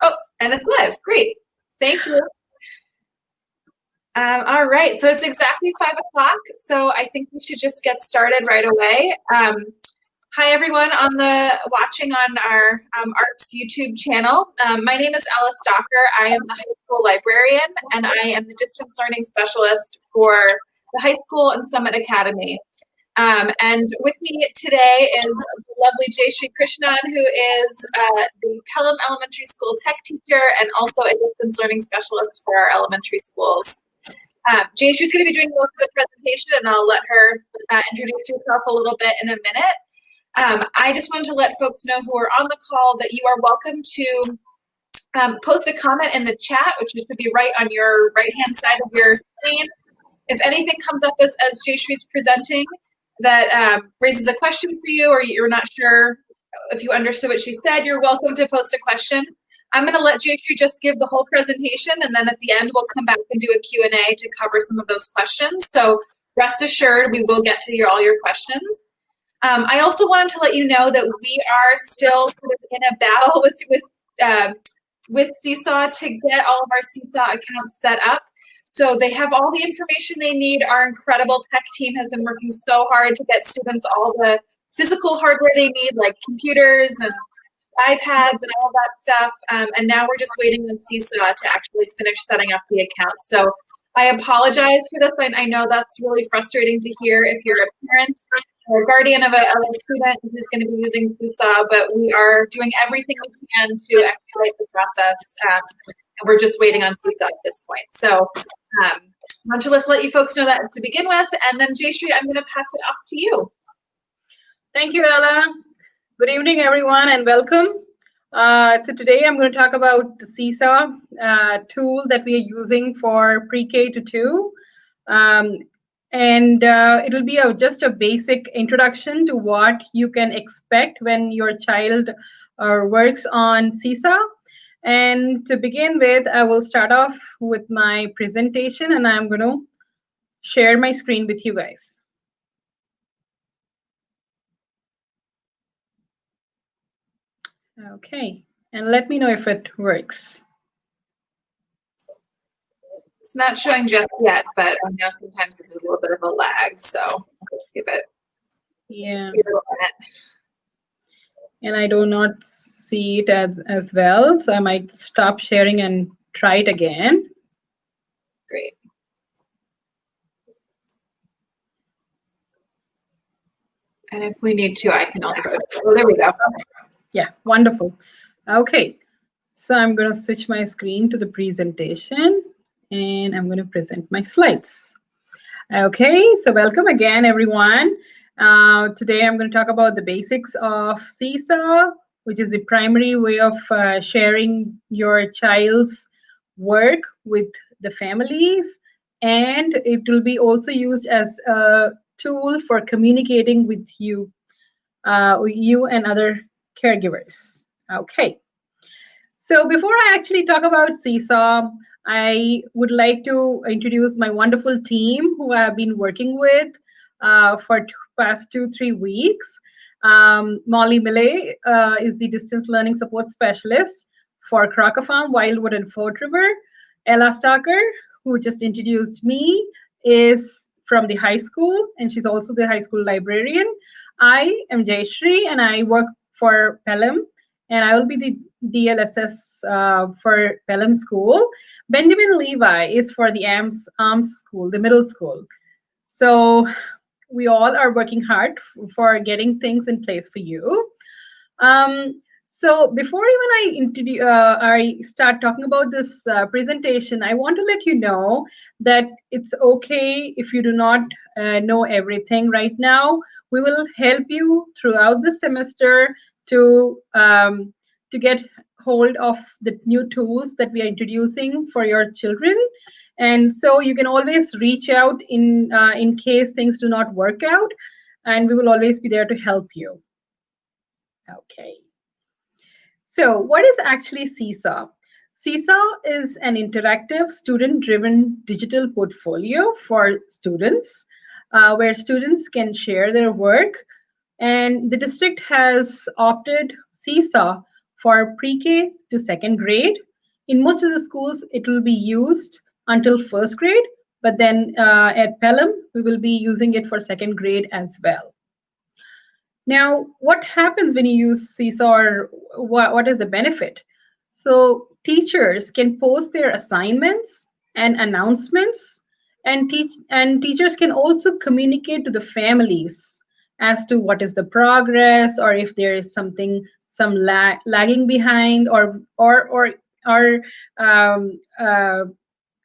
Oh, and it's live. Great. Thank you. All right, so it's exactly 5 o'clock, so I think we should just get started right away. Hi, everyone watching on our ARPS YouTube channel. My name is Ella Stalker. I am the high school librarian, and I am the distance learning specialist for the high school and Summit Academy. And with me today is the lovely Jayshree Krishnan, who is the Pelham Elementary School tech teacher and also a distance learning specialist for our elementary schools. Jayshree's going to be doing most of the presentation, and I'll let her introduce herself a little bit in a minute. I just wanted to let folks know who are on the call that you are welcome to post a comment in the chat, which should be right on your right-hand side of your screen. If anything comes up as Jayshree's presenting that raises a question for you, or you're not sure if you understood what she said, you're welcome to post a question. I'm going to let Jayshree just give the whole presentation, and then at the end we'll come back and do a Q&A to cover some of those questions. So rest assured we will get to all your questions. I also wanted to let you know that we are still sort of in a battle with Seesaw to get all of our Seesaw accounts set up. So they have all the information they need. Our incredible tech team has been working so hard to get students all the physical hardware they need, like computers and iPads and all that stuff. And now we're just waiting on Seesaw to actually finish setting up the account. So I apologize for this. I know that's really frustrating to hear if you're a parent or a guardian of a student who's going to be using Seesaw, but we are doing everything we can to expedite the process. And we're just waiting on Seesaw at this point. So I want to just let you folks know that to begin with. And then Jayshree, I'm going to pass it off to you. Thank you, Ella. Good evening, everyone, and welcome. So today I'm going to talk about the Seesaw tool that we are using for PreK-2. It'll be just a basic introduction to what you can expect when your child works on Seesaw. And to begin with, I will start off with my presentation, and I'm going to share my screen with you guys. Okay, and let me know if it works. It's not showing just yet, but I know sometimes it's a little bit of a lag, so give it a minute. And I do not see it as well, so I might stop sharing and try it again. Great. And if we need to, I can also, oh, there we go. Yeah, wonderful. Okay, so I'm going to switch my screen to the presentation, and I'm going to present my slides. Okay, so welcome again, everyone. Today I'm going to talk about the basics of Seesaw, which is the primary way of sharing your child's work with the families, and it will be also used as a tool for communicating with you and other caregivers. Okay, so before I actually talk about Seesaw, I would like to introduce my wonderful team who I have been working with for past 2-3 weeks. Molly Millay is the distance learning support specialist for Crocker Farm, Wildwood, and Fort River. Ella Stalker, who just introduced me, is from the high school, and she's also the high school librarian. I am Jayshree, and I work for Pelham, and I will be the DLSS for Pelham School. Benjamin Levi is for the ARMS School, the middle school. So we all are working hard for getting things in place for you. So before even I start talking about this presentation, I want to let you know that it's okay if you do not know everything right now. We will help you throughout the semester to get hold of the new tools that we are introducing for your children. And so you can always reach out in case things do not work out, and we will always be there to help you. Okay. So what is actually Seesaw? Seesaw is an interactive student-driven digital portfolio for students where students can share their work. And the district has opted Seesaw for pre-K to second grade. In most of the schools, it will be used until first grade, but then at Pelham, we will be using it for second grade as well. Now, what happens when you use Seesaw, or what is the benefit? So teachers can post their assignments and announcements, and teachers can also communicate to the families as to what is the progress, or if there is some lagging behind, or um, uh,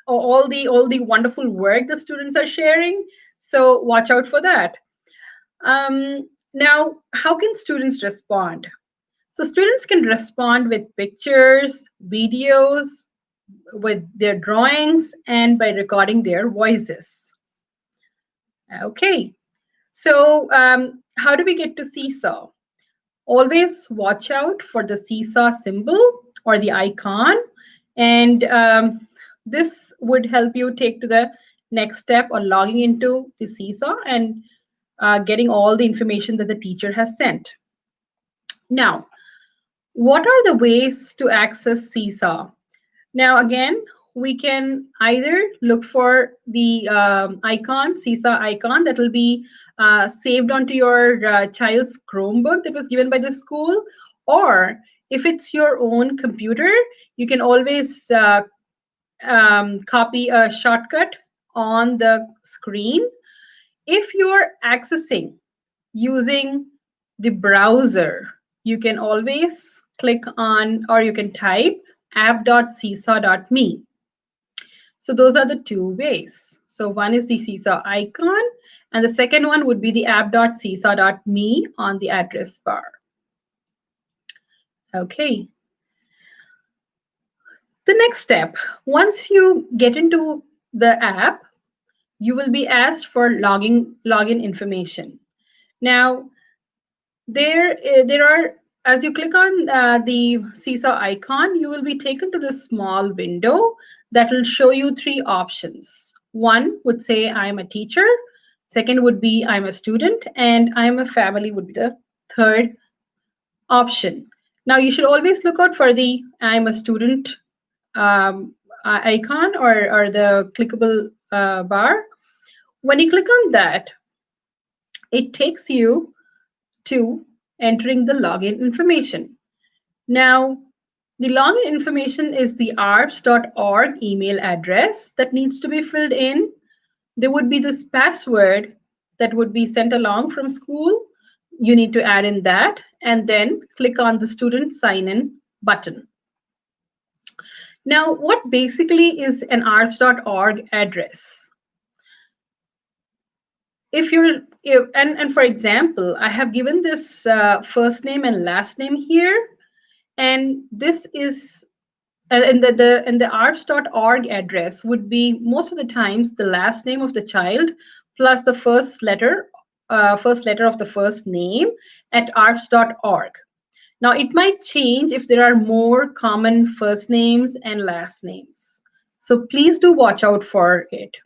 all the wonderful work the students are sharing. So watch out for that. Now, how can students respond? So students can respond with pictures, videos, with their drawings, and by recording their voices. Okay, so how do we get to Seesaw? Always watch out for the Seesaw symbol or the icon, and this would help you take to the next step on logging into the Seesaw and getting all the information that the teacher has sent. Now, what are the ways to access Seesaw? Now, again, we can either look for the icon, Seesaw icon, that will be saved onto your child's Chromebook that was given by the school, or if it's your own computer, you can always copy a shortcut on the screen. If you're accessing using the browser, you can always click on, or you can type app.seesaw.me. So those are the two ways. So one is the Seesaw icon, and the second one would be the app.seesaw.me on the address bar. Okay. The next step, once you get into the app, you will be asked for login information. Now, there are, as you click on the Seesaw icon, you will be taken to this small window that will show you three options. One would say I'm a teacher, second would be I'm a student, and I'm a family would be the third option. Now you should always look out for the I'm a student icon, or the clickable bar. When you click on that, it takes you to entering the login information. Now, the login information is the arps.org email address that needs to be filled in. There would be this password that would be sent along from school. You need to add in that, and then click on the student sign in button. Now, what basically is an arps.org address? And for example, I have given this first name and last name here, and this is and the arps.org address would be most of the times the last name of the child plus the first letter of the first name at arps.org. Now it might change if there are more common first names and last names, so please do watch out for it.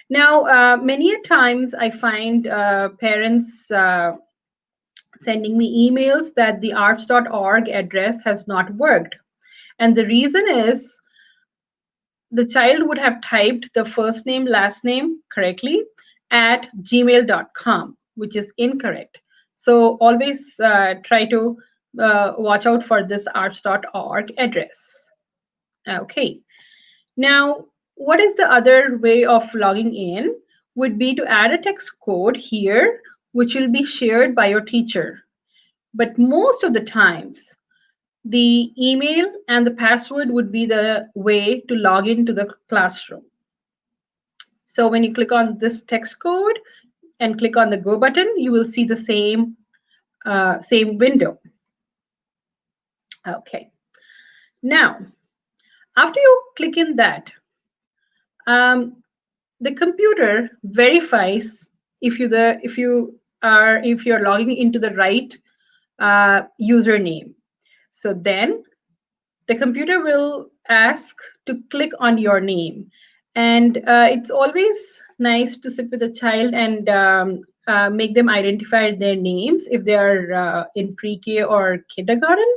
Now, many a times I find parents sending me emails that the arps.org address has not worked. And the reason is the child would have typed the first name, last name correctly at gmail.com, which is incorrect. So always try to watch out for this arps.org address. Okay. Now, what is the other way of logging in would be to add a text code here, which will be shared by your teacher. But most of the times, the email and the password would be the way to log into the classroom. So when you click on this text code and click on the go button, you will see the same window. Okay. Now, after you click in that, the computer verifies if you're logging into the right username. So then the computer will ask to click on your name, and it's always nice to sit with a child and make them identify their names if they are in pre-K or kindergarten.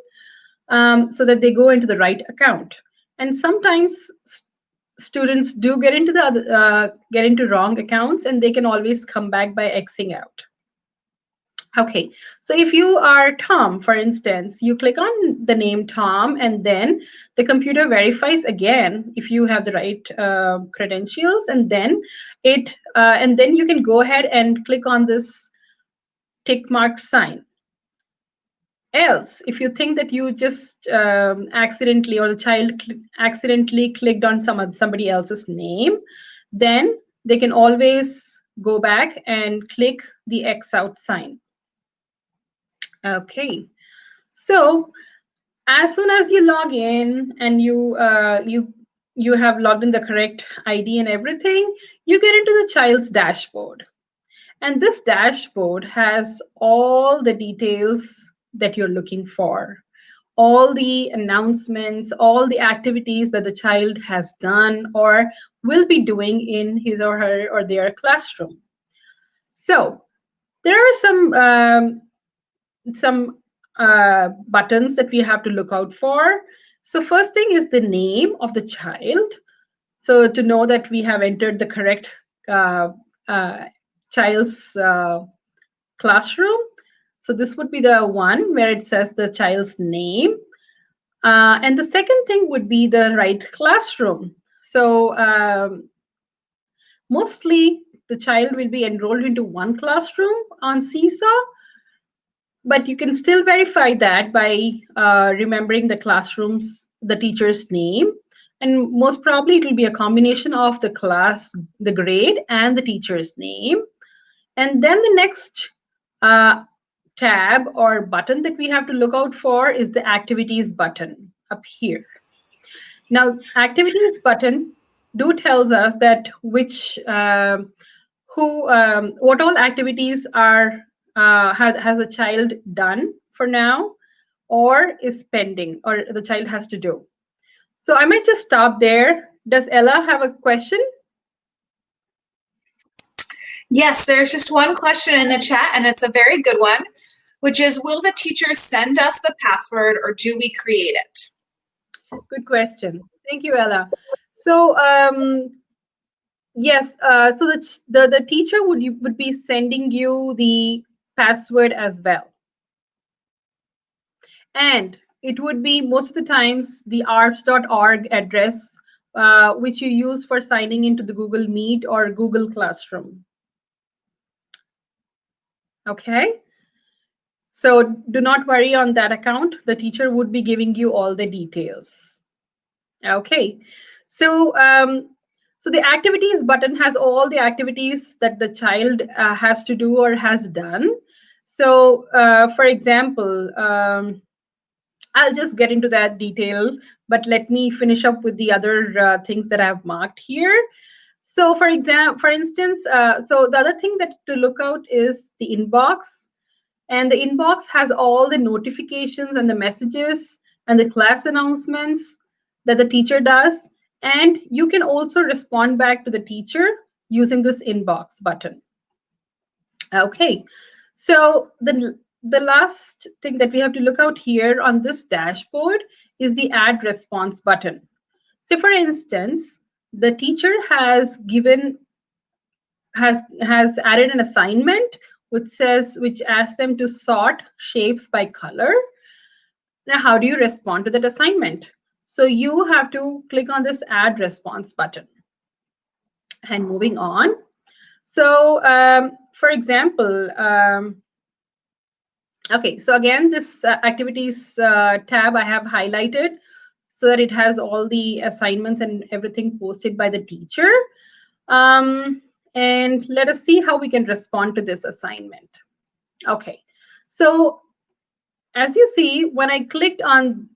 so that they go into the right account. And sometimes students do get into get into wrong accounts, and they can always come back by Xing out. Okay, so if you are Tom, for instance, you click on the name Tom, and then the computer verifies again if you have the right credentials, and then you can go ahead and click on this tick mark sign. Else, if you think that you just accidentally, or the child accidentally clicked on somebody else's name, then they can always go back and click the X out sign. Okay, so as soon as you log in and you have logged in the correct ID and everything, you get into the child's dashboard. And this dashboard has all the details that you're looking for, all the announcements, all the activities that the child has done or will be doing in his or her or their classroom. So there are some buttons that we have to look out for. So first thing is the name of the child. So to know that we have entered the correct child's classroom. So this would be the one where it says the child's name. And the second thing would be the right classroom. So mostly the child will be enrolled into one classroom on Seesaw, but you can still verify that by remembering the classroom's, the teacher's name. And most probably it will be a combination of the class, the grade, and the teacher's name. And then the next tab or button that we have to look out for is the activities button up here. Now, activities button tells us that which what all activities are has a child done for now, or is pending, or the child has to do. So I might just stop there. Does Ella have a question? Yes, there's just one question in the chat, and it's a very good one, which is, will the teacher send us the password or do we create it? Good question. Thank you, Ella. So yes, so the teacher would be sending you the password as well. And it would be most of the times the arts.org address, which you use for signing into the Google Meet or Google Classroom. Okay. So do not worry on that account. The teacher would be giving you all the details. Okay. So so the activities button has all the activities that the child has to do or has done. So for example, I'll just get into that detail, but let me finish up with the other things that I've marked here. So for instance, so the other thing that to look out is the inbox. And the inbox has all the notifications and the messages and the class announcements that the teacher does. And you can also respond back to the teacher using this inbox button. Okay, so the last thing that we have to look out here on this dashboard is the add response button. So for instance, the teacher has added an assignment which asks them to sort shapes by color. Now, how do you respond to that assignment? So you have to click on this add response button. And moving on. So for example, okay, so again, this activities tab I have highlighted so that it has all the assignments and everything posted by the teacher. And let us see how we can respond to this assignment. Okay, so as you see, when I click on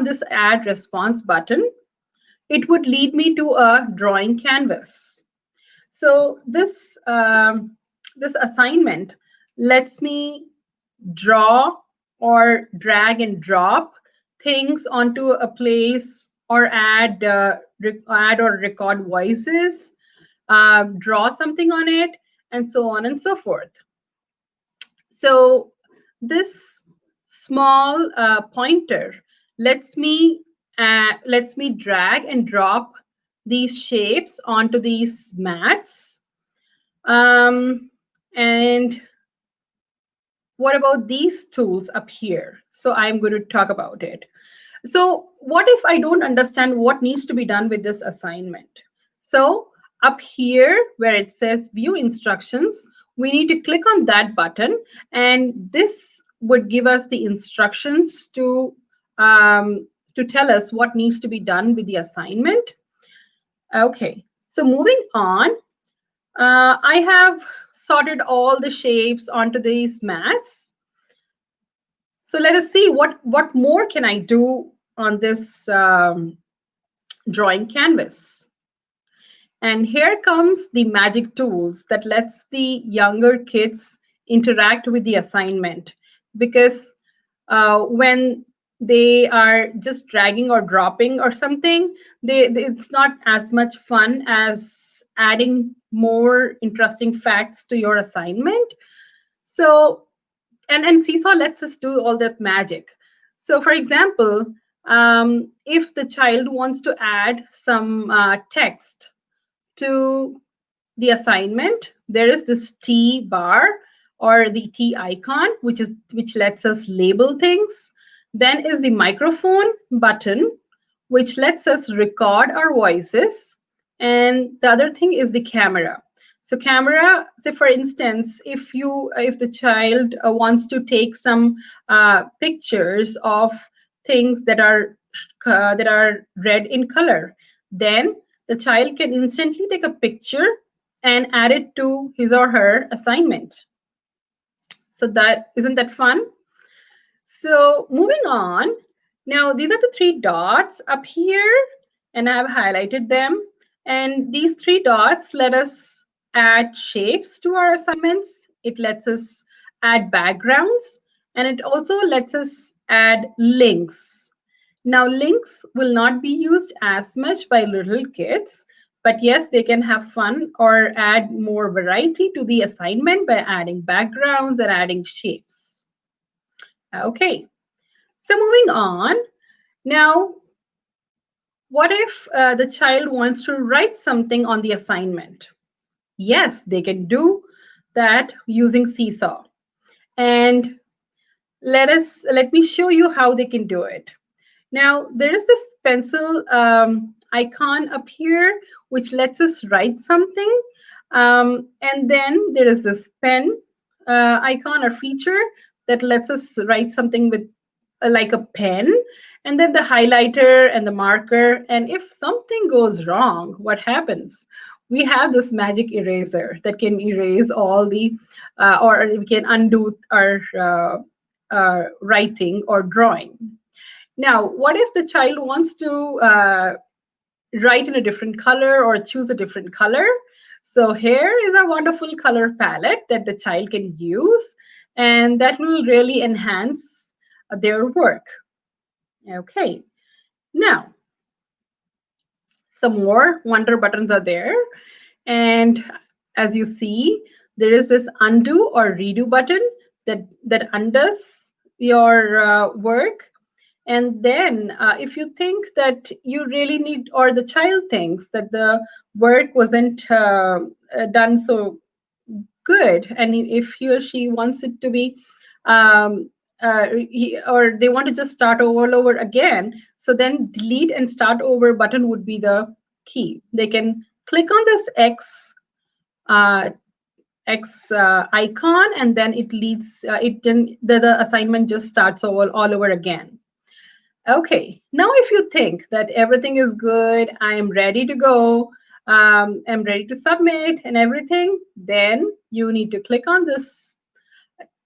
this add response button, it would lead me to a drawing canvas. So this this assignment lets me draw or drag and drop things onto a place, or add or record voices, draw something on it, and so on and so forth. So this small pointer lets me drag and drop these shapes onto these mats. And what about these tools up here? So I'm going to talk about it. So what if I don't understand what needs to be done with this assignment? So up here where it says view instructions, we need to click on that button, and this would give us the instructions to tell us what needs to be done with the assignment. Okay, so moving on, I have sorted all the shapes onto these mats. So let us see what more can I do on this drawing canvas. And here comes the magic tools that lets the younger kids interact with the assignment, because when they are just dragging or dropping or something, it's not as much fun as adding more interesting facts to your assignment. So and Seesaw lets us do all that magic. So for example, if the child wants to add some text to the assignment, there is this T bar or the T icon, which lets us label things. Then is the microphone button, which lets us record our voices. And the other thing is the camera. So camera, say for instance, if the child wants to take some pictures of things that are red in color, then the child can instantly take a picture and add it to his or her assignment. So that isn't that fun? So moving on, now these are the three dots up here, and I have highlighted them. And these three dots let us add shapes to our assignments. It lets us add backgrounds, and it also lets us add links. Now, links will not be used as much by little kids, but yes, they can have fun or add more variety to the assignment by adding backgrounds and adding shapes. Okay, so moving on. Now, what if the child wants to write something on the assignment? Yes, they can do that using Seesaw. And let me show you how they can do it. Now, there is this pencil icon up here, which lets us write something. And then there is this pen icon or feature that lets us write something with like a pen. And then the highlighter and the marker. And if something goes wrong, what happens? We have this magic eraser that can erase all the, or we can undo our writing or drawing. Now, what if the child wants to write in a different color or choose a different color? So here is a wonderful color palette that the child can use, and that will really enhance their work. Okay, now some more wonder buttons are there. And as you see, there is this undo or redo button that undoes your work. And then if you think that you really need, or the child thinks that the work wasn't done so good, and if he or she wants it to be, or they want to just start all over again, so then delete and start over button would be the key. They can click on this X icon, and then it leads the assignment just starts all over again. Okay, now if you think that everything is good, I'm ready to go, I'm ready to submit and everything, then you need to click on this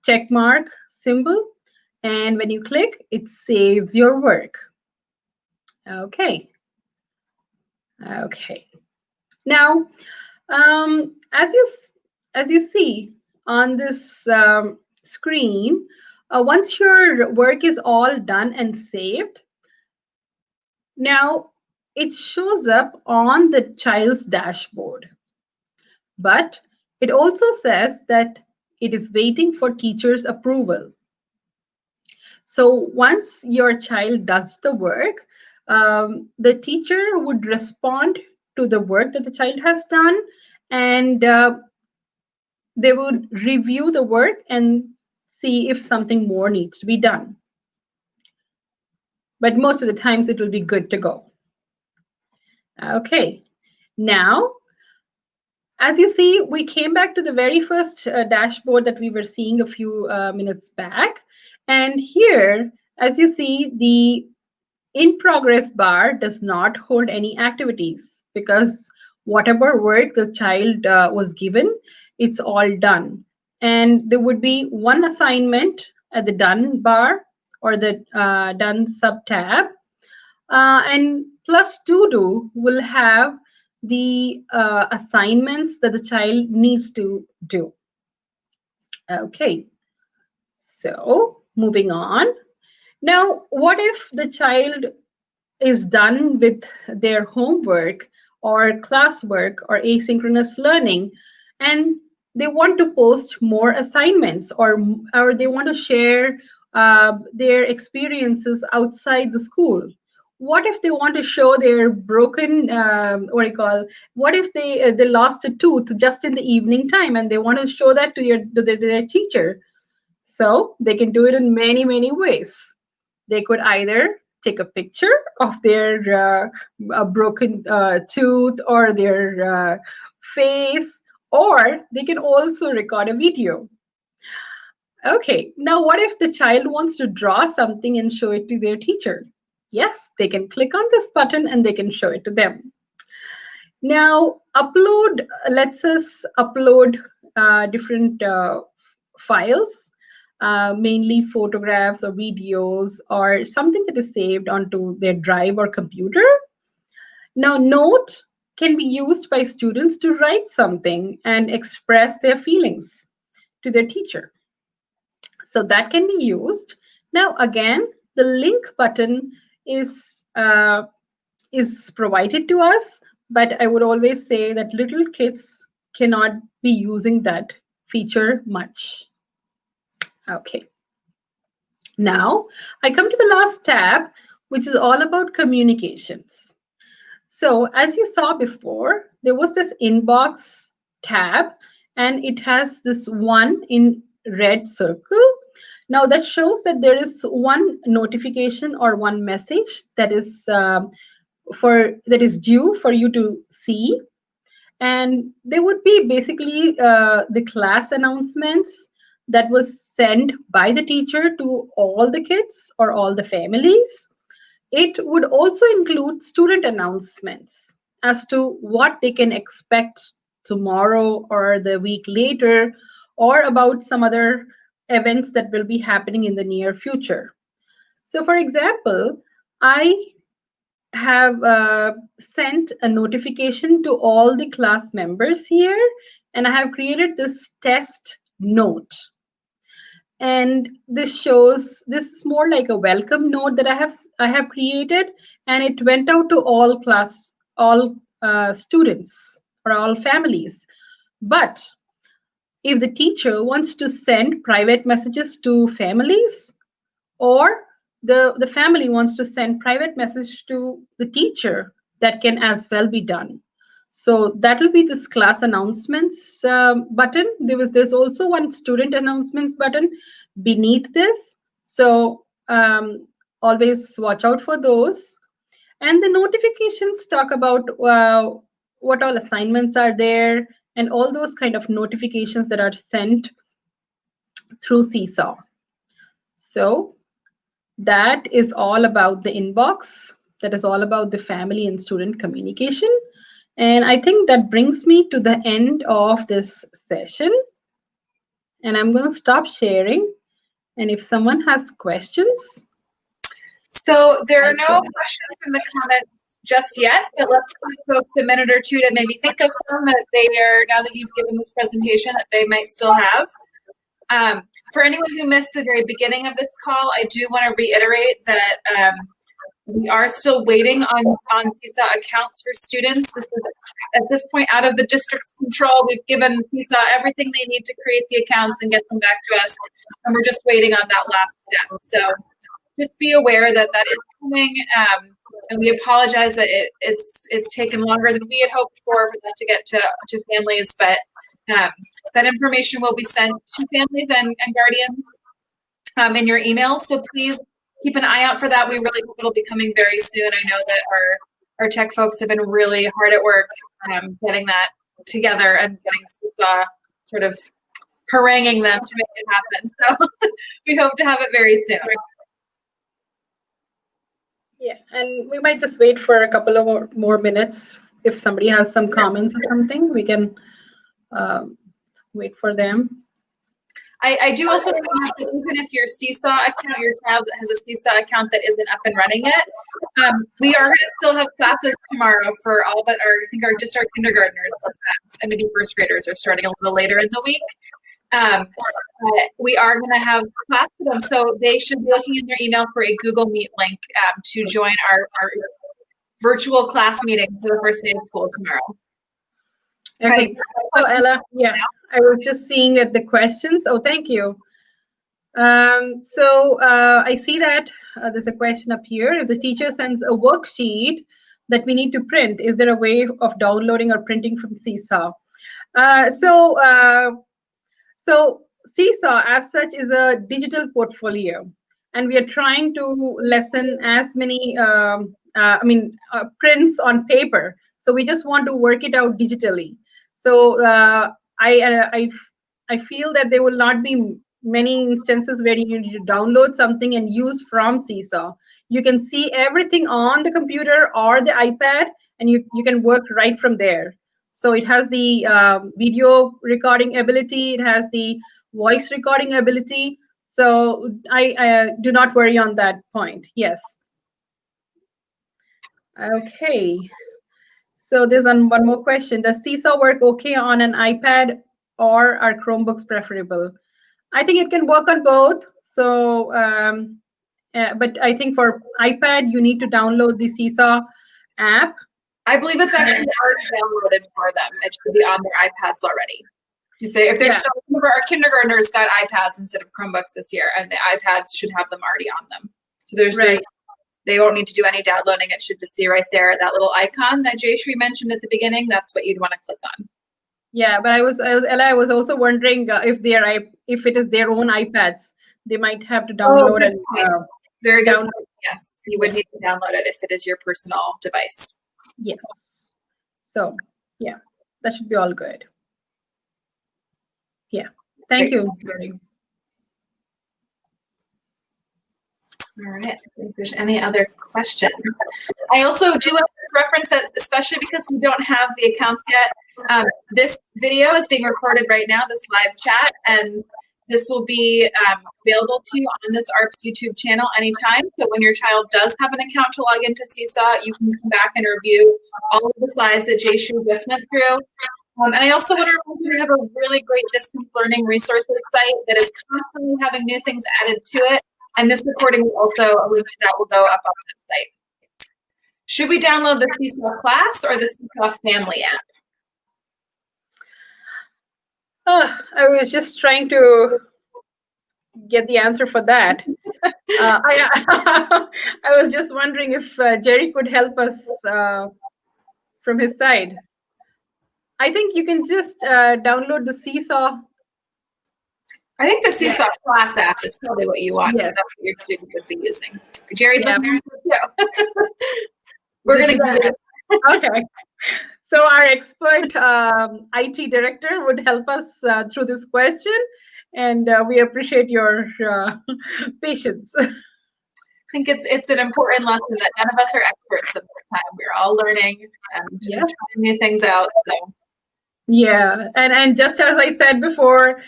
check mark symbol, and when you click, it saves your work. Okay. Okay. Now, as you see on this screen, once your work is all done and saved, now it shows up on the child's dashboard. But it also says that it is waiting for teacher's approval. So once your child does the work, the teacher would respond to the work that the child has done, and they would review the work and see if something more needs to be done. But most of the times it will be good to go. Okay, now, as you see, we came back to the very first dashboard that we were seeing a few minutes back. And here, as you see, the in progress bar does not hold any activities because whatever work the child was given, it's all done. And there would be one assignment at the done bar or the done sub tab. And plus to do will have the assignments that the child needs to do. Okay, so moving on. Now, what if the child is done with their homework or classwork or asynchronous learning and they want to post more assignments or they want to share their experiences outside the school? What if they want to show their broken what if they lost a tooth just in the evening time and they want to show that to their teacher? So they can do it in many ways. They could either take a picture of their broken tooth or their face, or they can also record a video. Okay, now what if the child wants to draw something and show it to their teacher? Yes, they can click on this button and they can show it to them. Now, upload lets us upload different files, mainly photographs or videos or something that is saved onto their drive or computer. Now, Note can be used by students to write something and express their feelings to their teacher. So that can be used. Now, again, the link button is provided to us, but I would always say that little kids cannot be using that feature much. Okay. Now, I come to the last tab, which is all about communications. So as you saw before, there was this inbox tab, and it has this one in red circle. Now that shows that there is one notification or one message that is due for you to see. And there would be basically the class announcements that was sent by the teacher to all the kids or all the families. It would also include student announcements as to what they can expect tomorrow or the week later, or about some other events that will be happening in the near future. So, for example, I have sent a notification to all the class members here, and I have created this test note. And this is more like a welcome note that I have created, and it went out to all students or all families. But if the teacher wants to send private messages to families, or the family wants to send private message to the teacher, that can as well be done. So that will be this class announcements button. There's also one student announcements button beneath this. So always watch out for those. And the notifications talk about what all assignments are there and all those kind of notifications that are sent through Seesaw. So that is all about the inbox. That is all about the family and student communication. And I think that brings me to the end of this session. And I'm going to stop sharing. And if someone has questions. So there are no questions in the comments just yet, but let's give folks a minute or two to maybe think of some that they are, now that you've given this presentation, that they might still have. For anyone who missed the very beginning of this call, I do want to reiterate that we are still waiting on Seesaw accounts for students. This is at this point out of the district's control. We've given Seesaw everything they need to create the accounts and get them back to us, and we're just waiting on that last step. So just be aware that that is coming. And we apologize that it's taken longer than we had hoped for that to get to families, but that information will be sent to families and guardians in your email. So please keep an eye out for that. We really hope it'll be coming very soon. I know that our tech folks have been really hard at work getting that together and getting Seesaw sort of haranguing them to make it happen. So we hope to have it very soon. Yeah, and we might just wait for a couple of more minutes. If somebody has some comments or something, we can wait for them. I do also point out that even if your Seesaw account, your child has a Seesaw account that isn't up and running yet, we are going to still have classes tomorrow for all but our kindergartners and maybe first graders are starting a little later in the week. We are going to have class for them, so they should be looking in their email for a Google Meet link to join our virtual class meeting for the first day of school tomorrow. Okay. So Ella, yeah, I was just seeing at the questions. Oh, thank you. So I see that there's a question up here. If the teacher sends a worksheet that we need to print, is there a way of downloading or printing from Seesaw? So Seesaw as such is a digital portfolio, and we are trying to lessen as many prints on paper. So we just want to work it out digitally. So I feel that there will not be many instances where you need to download something and use from Seesaw. You can see everything on the computer or the iPad, and you can work right from there. So it has the video recording ability. It has the voice recording ability. So I do not worry on that point. Yes. Okay. So there's one more question. Does Seesaw work okay on an iPad, or are Chromebooks preferable? I think it can work on both. So, but I think for iPad, you need to download the Seesaw app. I believe it's actually already downloaded for them. It should be on their iPads already. If they're so, remember, our kindergartners got iPads instead of Chromebooks this year, and the iPads should have them already on them. So they won't need to do any downloading. It should just be right there, that little icon that Jayshree mentioned at the beginning. That's what you'd want to click on. Yeah, but Ella, I was also wondering if it is their own iPads, they might have to download and very good. Yes, you would need to download it if it is your personal device. Yes. So yeah, that should be all good. Yeah. Thank you. All right. If there's any other questions, I also do want to reference that, especially because we don't have the accounts yet. This video is being recorded right now, this live chat, and this will be available to you on this ARPS YouTube channel anytime. So when your child does have an account to log into Seesaw, you can come back and review all of the slides that Jayshree just went through. And I also want to remind you we have a really great distance learning resources site that is constantly having new things added to it. And this recording will also, a link to that will go up on that site. Should we download the Seesaw class or the Seesaw family app? I was just trying to get the answer for that. I was just wondering if Jerry could help us from his side. I think you can just download the Seesaw. I think the Seesaw class app is probably what you want. Yes. That's what your student would be using. Jerry's looking at it. We're going to get it. Okay. So our expert IT director would help us through this question, and we appreciate your patience. I think it's an important lesson that none of us are experts at this time. We're all learning and trying new things out. So. Yeah, and just as I said before,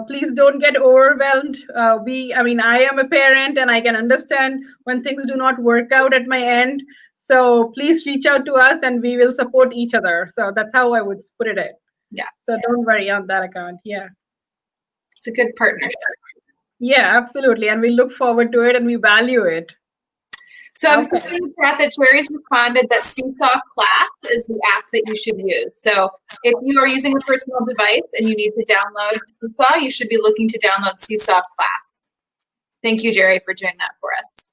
please don't get overwhelmed. I am a parent, and I can understand when things do not work out at my end. So please reach out to us, and we will support each other. So that's how I would put it in. Yeah. So don't worry on that account. Yeah. It's a good partnership. Yeah, absolutely, and we look forward to it, and we value it. So I'm seeing in the chat that Jerry's responded that Seesaw Class is the app that you should use. So if you are using a personal device and you need to download Seesaw, you should be looking to download Seesaw Class. Thank you, Jerry, for doing that for us.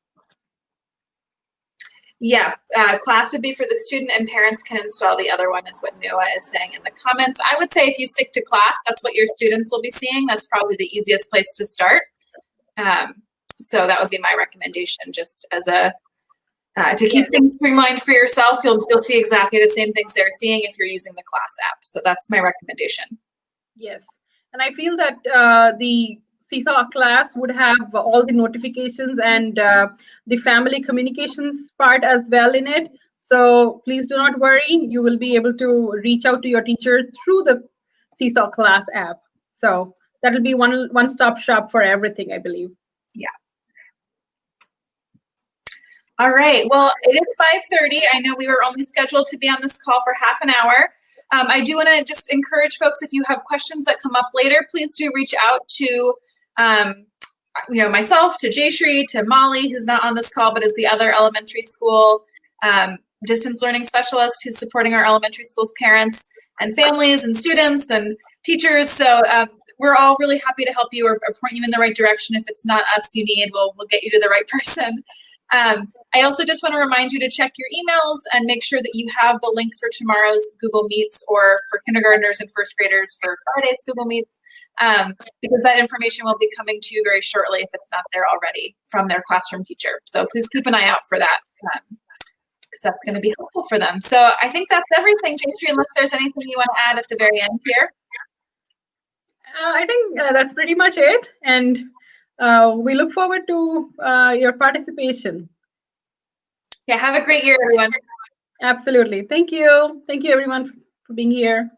Yeah, class would be for the student, and parents can install the other one, is what Noah is saying in the comments. I would say if you stick to class, that's what your students will be seeing. That's probably the easiest place to start. So that would be my recommendation, just as a to keep things streamlined for yourself. You'll see exactly the same things they're seeing if you're using the class app. So that's my recommendation. Yes, and I feel that the Seesaw class would have all the notifications and the family communications part as well in it. So please do not worry. You will be able to reach out to your teacher through the Seesaw class app. So that'll be one-stop shop for everything, I believe. Yeah. All right. Well, it is 5:30. I know we were only scheduled to be on this call for half an hour. I do want to just encourage folks, if you have questions that come up later, please do reach out to myself, to Jayshree, to Molly, who's not on this call, but is the other elementary school distance learning specialist who's supporting our elementary school's parents and families and students and teachers. So we're all really happy to help you or point you in the right direction. If it's not us you need, we'll get you to the right person. I also just want to remind you to check your emails and make sure that you have the link for tomorrow's Google Meets, or for kindergartners and first graders for Friday's Google Meets, because that information will be coming to you very shortly if it's not there already from their classroom teacher. So please keep an eye out for that, because that's going to be helpful for them. So I think that's everything, Jayshree, unless there's anything you want to add at the very end here. I think that's pretty much it. And we look forward to your participation. Yeah, have a great year, everyone. Absolutely. Thank you. Thank you, everyone, for being here.